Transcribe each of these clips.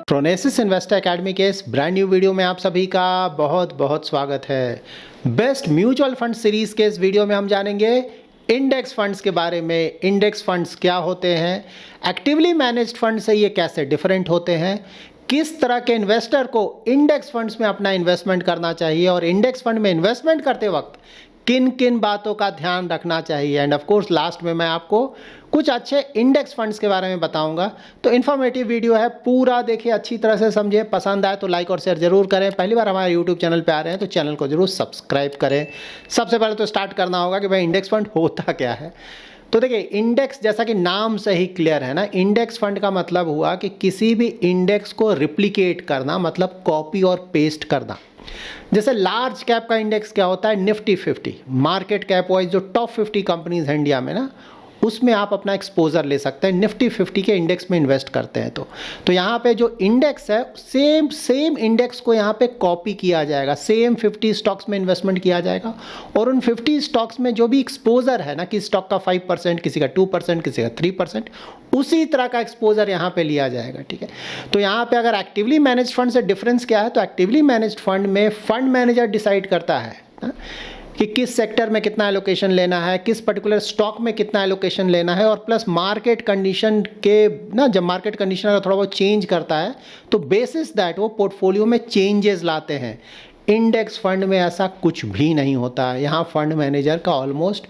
प्रोनेसिस investor academy के इस brand new video में आप सभी का बहुत बहुत स्वागत है। बेस्ट म्यूचुअल फंड सीरीज के इस वीडियो में हम जानेंगे इंडेक्स फंड्स के बारे में। इंडेक्स फंड्स क्या होते हैं, एक्टिवली मैनेज्ड फंड से ये कैसे डिफरेंट होते हैं, किस तरह के इन्वेस्टर को इंडेक्स फंड्स में अपना इन्वेस्टमेंट करना चाहिए और इंडेक्स फंड में इन्वेस्टमेंट करते वक्त किन किन बातों का ध्यान रखना चाहिए। एंड ऑफ कोर्स लास्ट में मैं आपको कुछ अच्छे इंडेक्स फंड्स के बारे में बताऊंगा। तो इन्फॉर्मेटिव वीडियो है, पूरा देखिए, अच्छी तरह से समझिए। पसंद आए तो लाइक और शेयर जरूर करें। पहली बार हमारे यूट्यूब चैनल पे आ रहे हैं तो चैनल को जरूर सब्सक्राइब करें। सबसे पहले तो स्टार्ट करना होगा कि भाई इंडेक्स फंड होता क्या है। तो देखिए, इंडेक्स जैसा कि नाम से ही क्लियर है ना, इंडेक्स फंड का मतलब हुआ कि किसी भी इंडेक्स को रिप्लिकेट करना, मतलब कॉपी और पेस्ट करना। जैसे लार्ज कैप का इंडेक्स क्या होता है, निफ्टी 50, मार्केट कैप वाइज जो टॉप 50 कंपनीज हैं इंडिया में ना, उसमें आप अपना एक्सपोजर ले सकते हैं। निफ्टी 50 के इंडेक्स में इन्वेस्ट करते हैं तो यहाँ पे जो इंडेक्स है सेम इंडेक्स को यहाँ पे कॉपी किया जाएगा, सेम 50 स्टॉक्स में इन्वेस्टमेंट किया जाएगा और उन 50 स्टॉक्स में जो भी एक्सपोजर है ना, कि स्टॉक का 5%, किसी का 2%, किसी का 3%, उसी तरह का एक्सपोजर यहाँ पे लिया जाएगा। ठीक है, तो यहाँ पे अगर एक्टिवली मैनेज्ड फंड से डिफरेंस क्या है, तो एक्टिवली मैनेज्ड फंड में फंड मैनेजर डिसाइड करता है कि किस सेक्टर में कितना एलोकेशन लेना है, किस पर्टिकुलर स्टॉक में कितना एलोकेशन लेना है, और प्लस मार्केट कंडीशन के ना, जब मार्केट कंडीशन अगर थोड़ा बहुत चेंज करता है तो बेसिस दैट वो पोर्टफोलियो में चेंजेस लाते हैं। इंडेक्स फंड में ऐसा कुछ भी नहीं होता है। यहाँ फंड मैनेजर का ऑलमोस्ट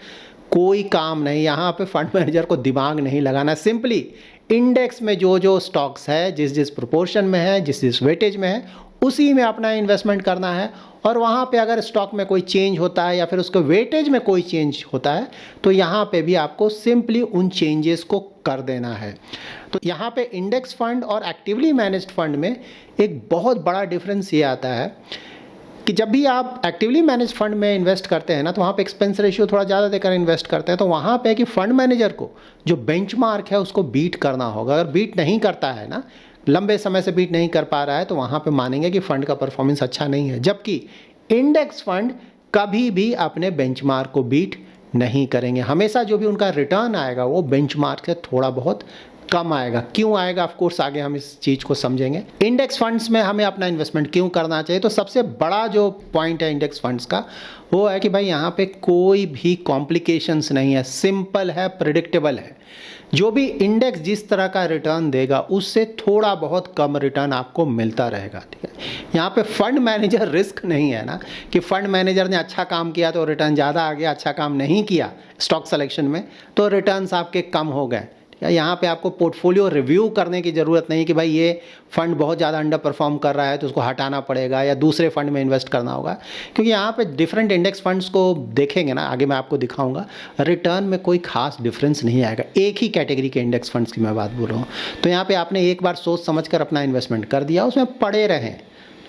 कोई काम नहीं, यहाँ पे फंड मैनेजर को दिमाग नहीं लगाना। सिंपली इंडेक्स में जो जो स्टॉक्स है, जिस जिस प्रोपोर्शन में है, जिस जिस वेटेज में है, उसी में अपना इन्वेस्टमेंट करना है। और वहाँ पे अगर स्टॉक में कोई चेंज होता है या फिर उसके वेटेज में कोई चेंज होता है तो यहाँ पे भी आपको सिंपली उन चेंजेस को कर देना है। तो यहाँ पे इंडेक्स फंड और एक्टिवली मैनेज्ड फंड में एक बहुत बड़ा डिफरेंस ये आता है कि जब भी आप एक्टिवली मैनेज्ड फंड में इन्वेस्ट करते हैं ना, तो वहाँ पे एक्सपेंस रेशियो थोड़ा ज़्यादा देकर इन्वेस्ट करते हैं। तो वहाँ पे कि फंड मैनेजर को जो बेंचमार्क है उसको बीट करना होगा। अगर बीट नहीं करता है ना, लंबे समय से बीट नहीं कर पा रहा है, तो वहाँ पे मानेंगे कि फंड का परफॉर्मेंस अच्छा नहीं है। जबकि इंडेक्स फंड कभी भी अपने बेंचमार्क को बीट नहीं करेंगे। हमेशा जो भी उनका रिटर्न आएगा वो बेंचमार्क से थोड़ा बहुत कम आएगा। क्यों आएगा, ऑफ कोर्स आगे हम इस चीज़ को समझेंगे। इंडेक्स फंड्स में हमें अपना इन्वेस्टमेंट क्यों करना चाहिए, तो सबसे बड़ा जो पॉइंट है इंडेक्स फंड्स का वो है कि भाई यहाँ पे कोई भी कॉम्प्लिकेशंस नहीं है, सिंपल है, प्रिडिक्टेबल है। जो भी इंडेक्स जिस तरह का रिटर्न देगा उससे थोड़ा बहुत कम रिटर्न आपको मिलता रहेगा। ठीक है, यहाँ पे फंड मैनेजर रिस्क नहीं है ना, कि फंड मैनेजर ने अच्छा काम किया तो रिटर्न ज़्यादा आ गया, अच्छा काम नहीं किया स्टॉक सिलेक्शन में तो रिटर्न्स आपके कम हो गए। यहाँ पे आपको पोर्टफोलियो रिव्यू करने की ज़रूरत नहीं कि भाई ये फंड बहुत ज़्यादा अंडर परफॉर्म कर रहा है तो उसको हटाना पड़ेगा या दूसरे फंड में इन्वेस्ट करना होगा। क्योंकि यहाँ पे डिफरेंट इंडेक्स फंड्स को देखेंगे ना, आगे मैं आपको दिखाऊंगा, रिटर्न में कोई खास डिफरेंस नहीं आएगा। एक ही कैटेगरी के इंडेक्स फंड्स की मैं बात बोल रहा हूँ। तो यहाँ पर आपने एक बार सोच समझ कर अपना इन्वेस्टमेंट कर दिया, उसमें पड़े रहें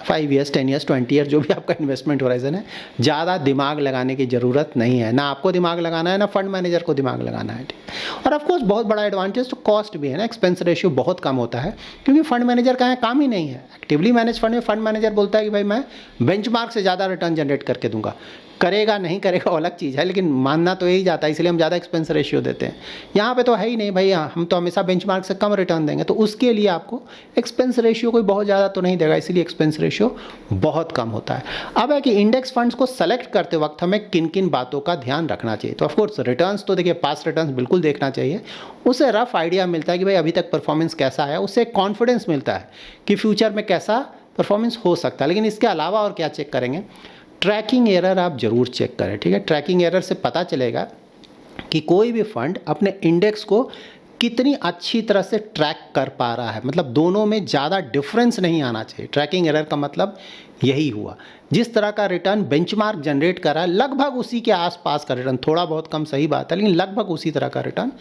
5 ईयर्स, 10 ईयर्स, 20 ईयर, जो भी आपका इन्वेस्टमेंट होराइजन है। ज़्यादा दिमाग लगाने की ज़रूरत नहीं है, ना आपको दिमाग लगाना है ना फंड मैनेजर को दिमाग लगाना है। ठीक, और ऑफ कोर्स बहुत बड़ा एडवांटेज तो कॉस्ट भी है ना, एक्सपेंस रेशियो बहुत कम होता है क्योंकि फंड मैनेजर का काम ही नहीं है। एक्टिवली मैनेज फंड में फंड मैनेजर बोलता है कि भाई मैं बेंचमार्क से ज़्यादा रिटर्न जनरेट करके दूंगा। करेगा नहीं करेगा वो अलग चीज़ है, लेकिन मानना तो यही जाता है, इसलिए हम ज़्यादा एक्सपेंस रेशियो देते हैं। यहाँ पे तो है ही नहीं भाई, हम तो हमेशा बेंचमार्क से कम रिटर्न देंगे, तो उसके लिए आपको एक्सपेंस रेशियो कोई बहुत ज़्यादा तो नहीं देगा, इसीलिए एक्सपेंस रेशियो बहुत कम होता है। अब है कि इंडेक्स फंड्स को सेलेक्ट करते वक्त हमें किन किन बातों का ध्यान रखना चाहिए। तो ऑफकोर्स रिटर्न्स तो देखिए, पास्ट रिटर्न्स बिल्कुल देखना चाहिए, उससे रफ आइडिया मिलता है कि भाई अभी तक परफॉर्मेंस कैसा है, उससे कॉन्फिडेंस मिलता है कि फ्यूचर में कैसा परफॉर्मेंस हो सकता है। लेकिन इसके अलावा और क्या चेक करेंगे, ट्रैकिंग एरर आप जरूर चेक करें। ठीक है, ट्रैकिंग एरर से पता चलेगा कि कोई भी फंड अपने इंडेक्स को कितनी अच्छी तरह से ट्रैक कर पा रहा है, मतलब दोनों में ज़्यादा डिफरेंस नहीं आना चाहिए। ट्रैकिंग एरर का मतलब यही हुआ, जिस तरह का रिटर्न बेंचमार्क जनरेट कर रहा है लगभग उसी के आसपास का रिटर्न, थोड़ा बहुत कम सही बात है, लेकिन लगभग उसी तरह का रिटर्न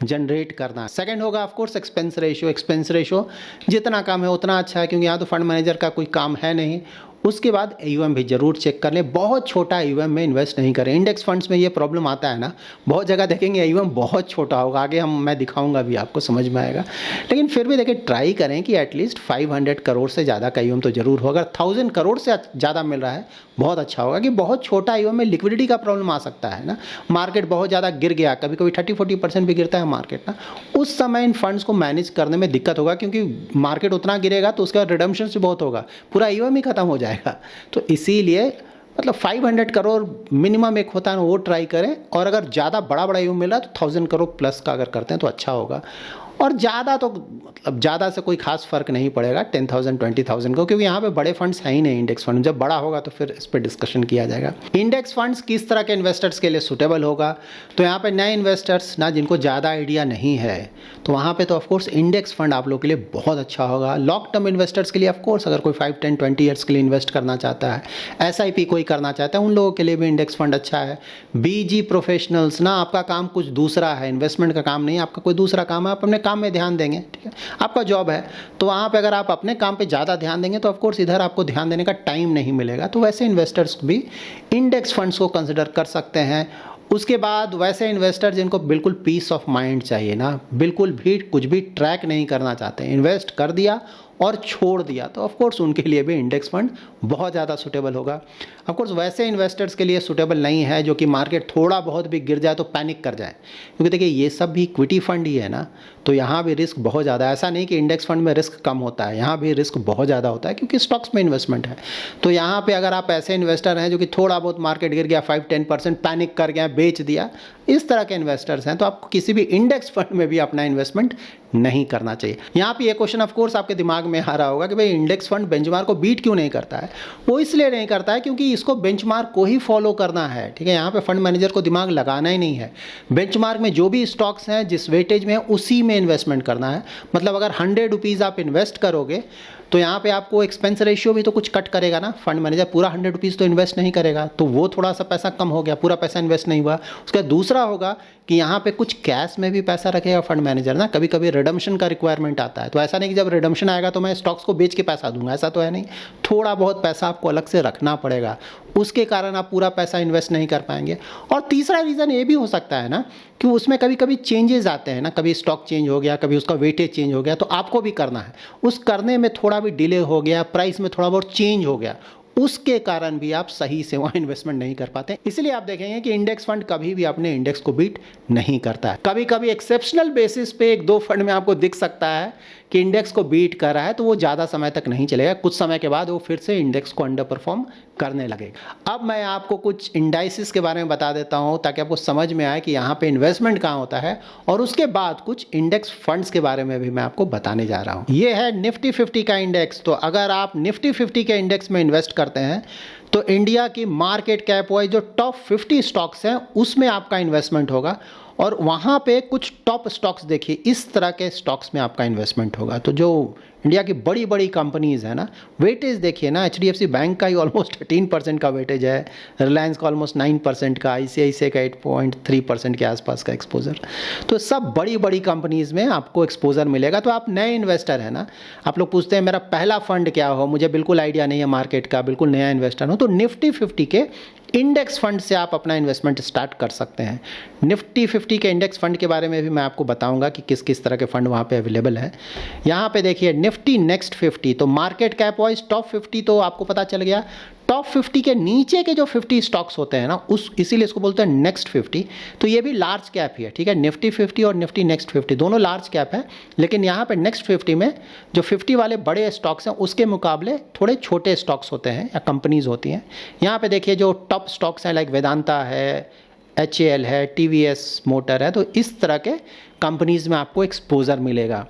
जनरेट करना है। सेकंड होगा of course expense ratio. Expense ratio जितना कम है उतना अच्छा है, क्योंकि यहाँ तो फंड मैनेजर का कोई काम है नहीं, उसके बाद AUM भी ज़रूर चेक कर लें। बहुत छोटा AUM में इन्वेस्ट नहीं करें। इंडेक्स फंड्स में ये प्रॉब्लम आता है ना, बहुत जगह देखेंगे AUM बहुत छोटा होगा, आगे मैं दिखाऊंगा भी, आपको समझ में आएगा। लेकिन फिर भी देखिए, ट्राई करें कि एटलीस्ट 500 करोड़ से ज़्यादा का AUM तो ज़रूर हो। अगर 1000 करोड़ से ज़्यादा मिल रहा है बहुत अच्छा होगा, कि बहुत छोटा AUM में लिक्विडिटी का प्रॉब्लम आ सकता है ना। मार्केट बहुत ज़्यादा गिर गया, कभी कभी 30-40% भी गिरता है मार्केट ना, उस समय इन फंड्स को मैनेज करने में दिक्कत होगा, क्योंकि मार्केट उतना गिरेगा तो उसका रिडम्पशन भी बहुत होगा, पूरा AUM ही खत्म हो जाएगा। तो इसीलिए मतलब 500 करोड़ मिनिमम एक होता है ना, वो ट्राई करें। और अगर ज़्यादा बड़ा AUM मिल रहा है तो 1000 करोड़ प्लस का अगर करते हैं तो अच्छा होगा। और ज़्यादा तो मतलब ज़्यादा से कोई खास फ़र्क नहीं पड़ेगा 10,000 20,000 को, क्योंकि यहाँ पे बड़े फंड्स हैं ही नहीं। इंडेक्स फंड जब बड़ा होगा तो फिर इस पर डिस्कशन किया जाएगा। इंडेक्स फंड्स किस तरह के इन्वेस्टर्स के लिए सूटेबल होगा, तो यहाँ पे नए इन्वेस्टर्स ना, जिनको ज़्यादा आइडिया नहीं है, तो वहाँ पे तो ऑफकोर्स इंडेक्स फंड आप लोग के लिए बहुत अच्छा होगा। लॉन्ग टर्म इन्वेस्टर्स के लिए ऑफकोर्स, अगर कोई 5, 10, 20 ईयर्स के लिए इन्वेस्ट करना चाहता है, SIP कोई करना चाहता है, उन लोगों के लिए भी इंडेक्स फंड अच्छा है। BG प्रोफेशनल्स ना, आपका काम कुछ दूसरा है, इन्वेस्टमेंट का काम नहीं, आपका कोई दूसरा काम है, आप अपने काम में ध्यान देंगे, ठीक है, आपका जॉब है, तो वहाँ पे अगर आप अपने काम पे ज़्यादा ध्यान देंगे तो ऑफकोर्स इधर आपको ध्यान देने का टाइम नहीं मिलेगा। तो वैसे इन्वेस्टर्स भी इंडेक्स फंड्स को कंसिडर कर सकते हैं। उसके बाद वैसे इन्वेस्टर जिनको बिल्कुल पीस ऑफ माइंड चाहिए ना, बिल्कुल भी कुछ भी ट्रैक नहीं करना चाहते, इन्वेस्ट कर दिया और छोड़ दिया, तो ऑफकोर्स उनके लिए भी इंडेक्स फंड बहुत ज़्यादा सूटेबल होगा। ऑफकोर्स वैसे इन्वेस्टर्स के लिए सूटेबल नहीं है जो कि मार्केट थोड़ा बहुत भी गिर जाए तो पैनिक कर जाए, क्योंकि देखिए ये सब भी इक्विटी फंड ही है ना, तो यहाँ भी रिस्क बहुत ज़्यादा है। ऐसा नहीं कि इंडेक्स फंड में रिस्क कम होता है, यहाँ भी रिस्क बहुत ज़्यादा होता है, क्योंकि स्टॉक्स में इन्वेस्टमेंट है। तो यहाँ पे अगर आप ऐसे इन्वेस्टर हैं जो कि थोड़ा बहुत मार्केट गिर गया 5-10% पैनिक कर गया, बेच दिया, इस तरह के इन्वेस्टर्स हैं, तो आपको किसी भी इंडेक्स फंड में भी अपना इन्वेस्टमेंट नहीं करना चाहिए। यहाँ पे ये क्वेश्चन ऑफ कोर्स आपके दिमाग में आ रहा होगा कि भाई इंडेक्स फंड बेंचमार्क को बीट क्यों नहीं करता है। वो इसलिए नहीं करता है क्योंकि इसको बेंचमार्क को ही फॉलो करना है, ठीक है। यहाँ पे फंड मैनेजर को दिमाग लगाना ही नहीं है। बेंचमार्क में जो भी स्टॉक्स हैं जिस वेटेज में है उसी में इन्वेस्टमेंट करना है। मतलब अगर 100 रुपीज़ आप इन्वेस्ट करोगे तो यहाँ पे आपको एक्सपेंस रेशियो भी तो कुछ कट करेगा ना। फंड मैनेजर पूरा 100 रुपीज़ तो इन्वेस्ट नहीं करेगा, तो वो थोड़ा सा पैसा कम हो गया, पूरा पैसा इन्वेस्ट नहीं हुआ। उसका दूसरा होगा कि यहाँ पे कुछ कैश में भी पैसा रखेगा फंड मैनेजर ना। कभी कभी रिडम्पशन का रिक्वायरमेंट आता है, तो ऐसा नहीं कि जब रिडम्पशन आएगा तो मैं स्टॉक्स को बेच के पैसा दूंगा, ऐसा तो है नहीं। थोड़ा बहुत पैसा आपको अलग से रखना पड़ेगा, उसके कारण आप पूरा पैसा इन्वेस्ट नहीं कर पाएंगे। और तीसरा रीज़न ये भी हो सकता है ना कि उसमें कभी कभी चेंजेस आते हैं ना, कभी स्टॉक चेंज हो गया, कभी उसका वेटेज चेंज हो गया, तो आपको भी करना है। उस करने में थोड़ा भी डिले हो गया, प्राइस में थोड़ा बहुत चेंज हो गया, उसके कारण भी आप सही से वहाँ इन्वेस्टमेंट नहीं कर पाते। इसलिए आप देखेंगे कि इंडेक्स फंड कभी भी अपने इंडेक्स को बीट नहीं करता है। कभी कभी एक्सेप्शनल बेसिस पे एक दो फंड में आपको दिख सकता है कि इंडेक्स को बीट कर रहा है, तो वो ज़्यादा समय तक नहीं चलेगा, कुछ समय के बाद वो फिर से इंडेक्स को अंडर परफॉर्म करने लगेगा। अब मैं आपको कुछ इंडाइसिस के बारे में बता देता हूँ ताकि आपको समझ में आए कि यहाँ पे इन्वेस्टमेंट कहाँ होता है, और उसके बाद कुछ इंडेक्स फंड्स के बारे में भी मैं आपको बताने जा रहा हूँ। ये है निफ्टी 50 का इंडेक्स। तो अगर आप निफ्टी 50 के इंडेक्स में इन्वेस्ट करते हैं तो इंडिया की मार्केट कैप वाइज जो टॉप 50 स्टॉक्स हैं उसमें आपका इन्वेस्टमेंट होगा, और वहाँ पे कुछ टॉप स्टॉक्स देखिए, इस तरह के स्टॉक्स में आपका इन्वेस्टमेंट होगा। तो जो इंडिया की बड़ी बड़ी कंपनीज़ है ना, वेटेज देखिए ना, HDFC बैंक का ही ऑलमोस्ट 13% का वेटेज है, रिलायंस का ऑलमोस्ट 9% का, ICICI का 8.3% के आसपास का एक्सपोजर। तो सब बड़ी बड़ी कंपनीज़ में आपको एक्सपोजर मिलेगा। तो आप नए इन्वेस्टर हैं ना, आप लोग पूछते हैं मेरा पहला फंड क्या हो, मुझे बिल्कुल आइडिया नहीं है मार्केट का, बिल्कुल नया इन्वेस्टर हूँ, तो निफ्टी 50 के इंडेक्स फंड से आप अपना इन्वेस्टमेंट स्टार्ट कर सकते हैं। निफ्टी 50 के इंडेक्स फंड के बारे में भी मैं आपको बताऊंगा कि किस किस तरह के फंड वहाँ पे अवेलेबल है। यहाँ पे देखिए निफ्टी नेक्स्ट 50, तो मार्केट कैप वाइज टॉप 50 तो आपको पता चल गया। टॉप 50 के नीचे के जो 50 स्टॉक्स होते हैं ना, उस इसीलिए इसको बोलते हैं नेक्स्ट 50। तो ये भी लार्ज कैप ही है, ठीक है। निफ्टी 50 और निफ्टी नेक्स्ट 50 दोनों लार्ज कैप है, लेकिन यहाँ पे नेक्स्ट 50 में जो 50 वाले बड़े स्टॉक्स हैं उसके मुकाबले थोड़े छोटे स्टॉक्स होते हैं या कंपनीज होती हैं। यहाँ पे देखिए जो टॉप स्टॉक्स हैं लाइक वेदांता है, HAL है, TVS मोटर है, तो इस तरह के कंपनीज में आपको एक्सपोजर मिलेगा।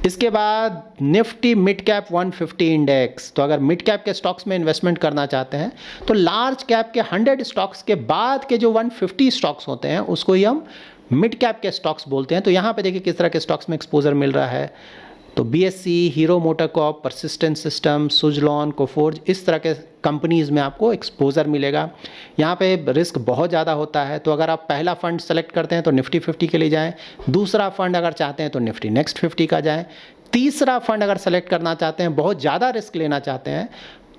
इसके बाद निफ्टी मिड कैप 150 इंडेक्स, तो अगर मिड कैप के स्टॉक्स में इन्वेस्टमेंट करना चाहते हैं तो लार्ज कैप के 100 स्टॉक्स के बाद के जो 150 स्टॉक्स होते हैं उसको ही हम मिड कैप के स्टॉक्स बोलते हैं। तो यहाँ पे देखिए किस तरह के स्टॉक्स में एक्सपोजर मिल रहा है। तो BSE, हीरो मोटरकॉर्प, परसिस्टेंट सिस्टम, सुजलॉन, कोफोर्ज, इस तरह के कंपनीज़ में आपको एक्सपोजर मिलेगा। यहाँ पे रिस्क बहुत ज़्यादा होता है, तो अगर आप पहला फंड सेलेक्ट करते हैं तो निफ्टी 50 के लिए जाएं, दूसरा फंड अगर चाहते हैं तो निफ्टी नेक्स्ट 50 का जाएं, तीसरा फंड अगर सेलेक्ट करना चाहते हैं, बहुत ज़्यादा रिस्क लेना चाहते हैं,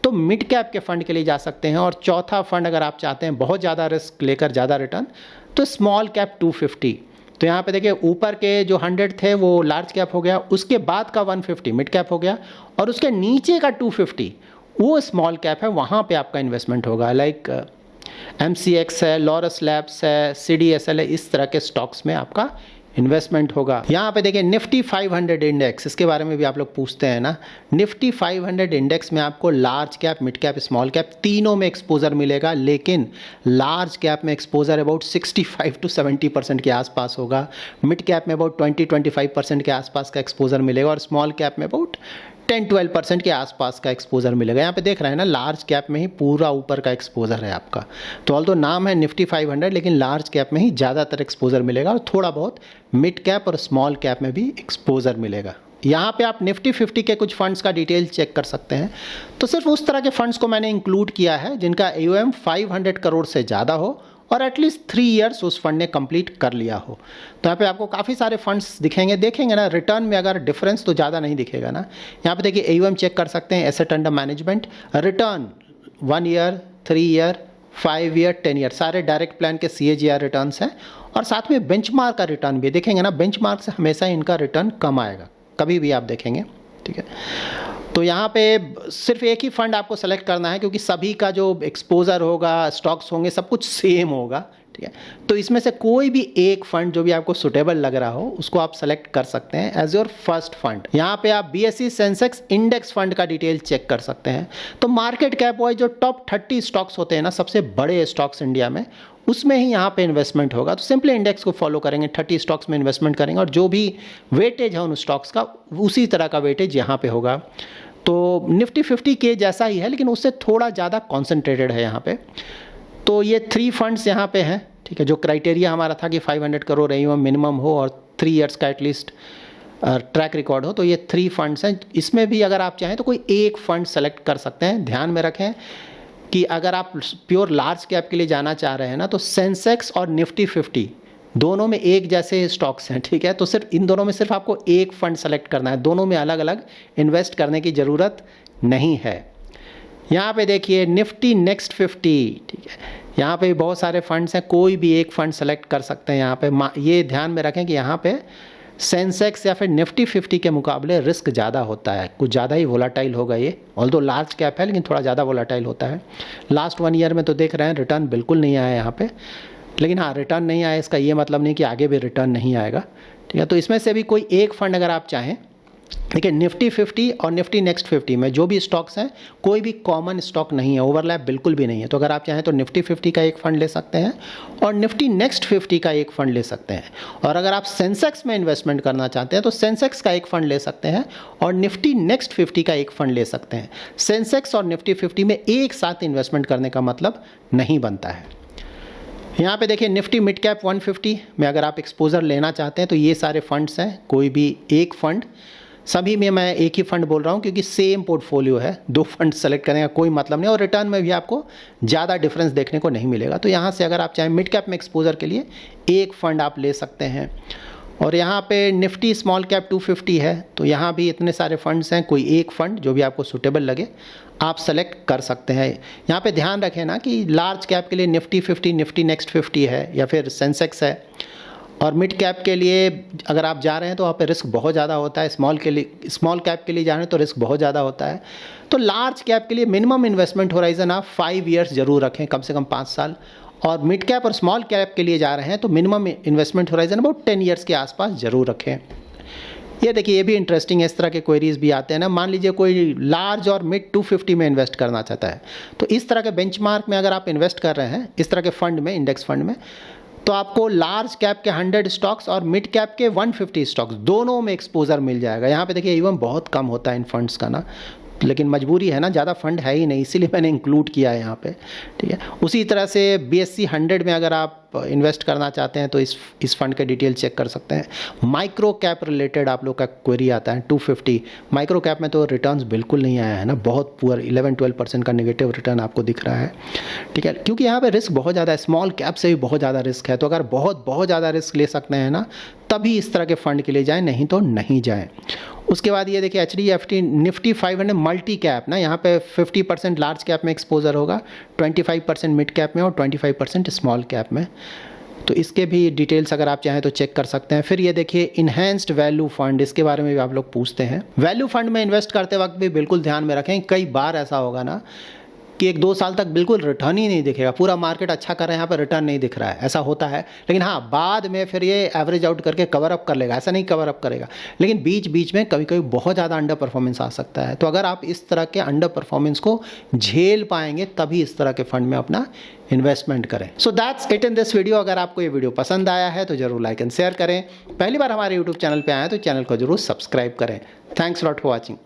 तो मिड कैप के फंड के लिए जा सकते हैं। और चौथा फंड अगर आप चाहते हैं बहुत ज़्यादा रिस्क लेकर ज़्यादा रिटर्न, तो स्मॉल कैप 250। तो यहाँ पे देखिए ऊपर के जो 100 थे वो लार्ज कैप हो गया, उसके बाद का 150 मिड कैप हो गया, और उसके नीचे का 250 वो स्मॉल कैप है, वहाँ पे आपका इन्वेस्टमेंट होगा। लाइक MCX है, लॉरस लैब्स है, CDSL है, इस तरह के स्टॉक्स में आपका इन्वेस्टमेंट होगा। यहाँ पे देखिए निफ्टी 500 इंडेक्स, इसके बारे में भी आप लोग पूछते हैं ना। निफ्टी 500 इंडेक्स में आपको large cap, mid cap, small cap तीनों में एक्सपोजर मिलेगा, लेकिन लार्ज कैप में एक्सपोजर अबाउट 65 to 70% के आसपास होगा, मिड कैप में अबाउट 20-25% के आसपास का एक्सपोजर मिलेगा, और स्मॉल कैप में अबाउट 10-12% के आसपास का एक्सपोजर मिलेगा। यहाँ पे देख रहे हैं ना, लार्ज कैप में ही पूरा ऊपर का एक्सपोजर है आपका। तो ऑल्दो नाम है निफ्टी 500, लेकिन लार्ज कैप में ही ज़्यादातर एक्सपोजर मिलेगा, और थोड़ा बहुत मिड कैप और स्मॉल कैप में भी एक्सपोजर मिलेगा। यहाँ पे आप निफ्टी 50 के कुछ फंड्स का डिटेल चेक कर सकते हैं। तो सिर्फ उस तरह के फंड्स को मैंने इंक्लूड किया है जिनका AUM 500 करोड़ से ज़्यादा हो और एटलीस्ट 3 इयर्स उस फंड ने कंप्लीट कर लिया हो। तो यहाँ पे आपको काफ़ी सारे फंड्स दिखेंगे, देखेंगे ना रिटर्न में अगर डिफरेंस तो ज़्यादा नहीं दिखेगा ना। यहाँ पे देखिए AUM चेक कर सकते हैं, asset under management, return 1 year, 3 year, 5 year, 10 year, सारे डायरेक्ट प्लान के CAGR रिटर्न्स हैं। और साथ में बेंचमार्क का रिटर्न भी देखेंगे ना, बेंचमार्क से हमेशा इनका रिटर्न कम आएगा, कभी भी आप देखेंगे, ठीक है। तो यहाँ पे सिर्फ एक ही फंड आपको सेलेक्ट करना है, क्योंकि सभी का जो एक्सपोजर होगा, स्टॉक्स होंगे, सब कुछ सेम होगा, ठीक है। तो इसमें से कोई भी एक फंड जो भी आपको सुटेबल लग रहा हो उसको आप सेलेक्ट कर सकते हैं एज योर फर्स्ट फंड। यहाँ पे आप BSE सेंसेक्स इंडेक्स फंड का डिटेल चेक कर सकते हैं। तो मार्केट कैप वाइज जो टॉप 30 स्टॉक्स होते हैं ना, सबसे बड़े स्टॉक्स इंडिया में, उसमें ही यहाँ पे इन्वेस्टमेंट होगा। तो सिंपली इंडेक्स को फॉलो करेंगे, 30 स्टॉक्स में इन्वेस्टमेंट करेंगे, और जो भी वेटेज है उन स्टॉक्स का उसी तरह का वेटेज यहाँ पे होगा। तो निफ्टी 50 के जैसा ही है, लेकिन उससे थोड़ा ज़्यादा कॉन्सेंट्रेटेड है यहाँ पे। तो ये 3 फंड्स यहाँ पे हैं, ठीक है। जो क्राइटेरिया हमारा था कि 500 करोड़ AUM मिनिमम हो और 3 इयर्स का एटलीस्ट ट्रैक रिकॉर्ड हो, तो ये 3 फंड्स हैं। इसमें भी अगर आप चाहें तो कोई एक फंड सेलेक्ट कर सकते हैं। ध्यान में रखें कि अगर आप प्योर लार्ज कैप के लिए जाना चाह रहे हैं ना, तो सेंसेक्स और निफ्टी 50 दोनों में एक जैसे स्टॉक्स हैं, ठीक है। तो सिर्फ इन दोनों में सिर्फ आपको एक फंड सेलेक्ट करना है, दोनों में अलग अलग इन्वेस्ट करने की ज़रूरत नहीं है। यहाँ पे देखिए निफ्टी नेक्स्ट 50, ठीक है। यहाँ पे बहुत सारे फंड्स हैं, कोई भी एक फंड सेलेक्ट कर सकते हैं। यहाँ पे ये ध्यान में रखें कि यहाँ पे सेंसेक्स या फिर निफ्टी 50 के मुकाबले रिस्क ज़्यादा होता है, कुछ ज़्यादा ही वोलाटाइल होगा ये। ऑल्दो लार्ज कैप है, लेकिन थोड़ा ज़्यादा वोलाटाइल होता है। लास्ट 1 ईयर में तो देख रहे हैं रिटर्न बिल्कुल नहीं आया यहाँ पे, लेकिन हाँ, रिटर्न नहीं आया इसका ये मतलब नहीं कि आगे भी रिटर्न नहीं आएगा, ठीक है। तो इसमें से भी कोई एक फंड अगर आप चाहें, देखिए निफ्टी 50 और निफ्टी नेक्स्ट 50 में जो भी स्टॉक्स हैं, कोई भी कॉमन स्टॉक नहीं है, ओवरलैप बिल्कुल भी नहीं है। तो अगर आप चाहें तो निफ्टी 50 का एक फंड ले सकते हैं और निफ्टी नेक्स्ट 50 का एक फंड ले सकते हैं। और अगर आप सेंसेक्स में इन्वेस्टमेंट करना चाहते हैं तो सेंसेक्स का एक फंड ले सकते हैं और निफ्टी नेक्स्ट 50 का एक फंड ले सकते हैं। सेंसेक्स और निफ्टी 50 में एक साथ इन्वेस्टमेंट करने का मतलब नहीं बनता है। यहाँ पे देखिए निफ्टी मिड कैप 150 में अगर आप एक्सपोजर लेना चाहते हैं तो ये सारे फंड्स हैं, कोई भी एक फंड, सभी में मैं एक ही फंड बोल रहा हूँ क्योंकि सेम पोर्टफोलियो है, 2 फंड सेलेक्ट करने का कोई मतलब नहीं, और रिटर्न में भी आपको ज़्यादा डिफरेंस देखने को नहीं मिलेगा। तो यहाँ से अगर आप चाहें मिड कैप में एक्सपोजर के लिए एक फ़ंड आप ले सकते हैं। और यहाँ पे निफ्टी स्मॉल कैप 250 है, तो यहाँ भी इतने सारे फंड्स हैं, कोई एक फ़ंड जो भी आपको सूटेबल लगे आप सेलेक्ट कर सकते हैं। यहाँ पे ध्यान रखें ना कि लार्ज कैप के लिए निफ्टी 50, निफ्टी नेक्स्ट 50 है या फिर सेंसेक्स है, और मिड कैप के लिए अगर आप जा रहे हैं तो वहाँ पे रिस्क बहुत ज़्यादा होता है। स्मॉल कैप के लिए जा रहे हैं तो रिस्क बहुत ज़्यादा होता है। तो लार्ज कैप के लिए मिनिमम इन्वेस्टमेंट होराइजन आप 5 इयर्स ज़रूर रखें, कम से कम 5 साल। और मिड कैप और स्मॉल कैप के लिए जा रहे हैं तो minimum investment horizon about 10 years के आसपास ज़रूर रखें। ये देखिए, ये भी इंटरेस्टिंग है, इस तरह के क्वेरीज भी आते हैं ना। मान लीजिए कोई लार्ज और मिड 250 में इन्वेस्ट करना चाहता है, तो इस तरह के बेंचमार्क में अगर आप इन्वेस्ट कर रहे हैं, इस तरह के फंड में, इंडेक्स फंड में, तो आपको लार्ज कैप के 100 स्टॉक्स और मिड कैप के 150 स्टॉक्स दोनों में एक्सपोजर मिल जाएगा। यहाँ पे देखिए इवन बहुत कम होता है इन फंड्स का ना, लेकिन मजबूरी है ना, ज़्यादा फंड है ही नहीं, इसीलिए मैंने इंक्लूड किया है यहाँ पे, ठीक है। उसी तरह से BSE 100 में अगर आप इन्वेस्ट करना चाहते हैं तो इस फंड के डिटेल चेक कर सकते हैं। माइक्रो कैप रिलेटेड आप लोग का क्वेरी आता है 250, माइक्रो कैप में तो रिटर्न्स बिल्कुल नहीं आया है ना, बहुत पुअर 11-12% का नेगेटिव रिटर्न आपको दिख रहा है, ठीक है। क्योंकि यहाँ पे रिस्क बहुत ज़्यादा है, स्मॉल कैप से भी बहुत ज़्यादा रिस्क है। तो अगर बहुत ज़्यादा रिस्क ले सकते हैं ना, तभी इस तरह के फंड के लिए जाएँ, नहीं तो नहीं जाएँ। उसके बाद ये देखिए HDFT निफ्टी 500 मल्टी कैप ना, यहाँ पे 50% लार्ज कैप में एक्सपोजर होगा, 25% मिड कैप में और 25% स्मॉल कैप में। तो इसके भी डिटेल्स अगर आप चाहें तो चेक कर सकते हैं। फिर ये देखिए इन्हेंस्ड वैल्यू फंड, इसके बारे में भी आप लोग पूछते हैं। वैल्यू फंड में इन्वेस्ट करते वक्त भी बिल्कुल ध्यान में रखें, कई बार ऐसा होगा ना कि 1-2 साल तक बिल्कुल रिटर्न ही नहीं दिखेगा, पूरा मार्केट अच्छा कर रहा है, यहाँ पर रिटर्न नहीं दिख रहा है, ऐसा होता है। लेकिन हाँ, बाद में फिर ये एवरेज आउट करके कवर अप कर लेगा, ऐसा नहीं कवर अप करेगा, लेकिन बीच बीच में कभी कभी बहुत ज़्यादा अंडर परफॉर्मेंस आ सकता है। तो अगर आप इस तरह के अंडर परफॉर्मेंस को झेल पाएंगे तभी इस तरह के फंड में अपना इन्वेस्टमेंट करें। So that's it in this video. अगर आपको ये वीडियो पसंद आया है तो जरूर लाइक एंड शेयर करें। पहली बार हमारे यूट्यूब चैनल पर आए हैं तो चैनल को जरूर सब्सक्राइब करें। Thanks lot for watching.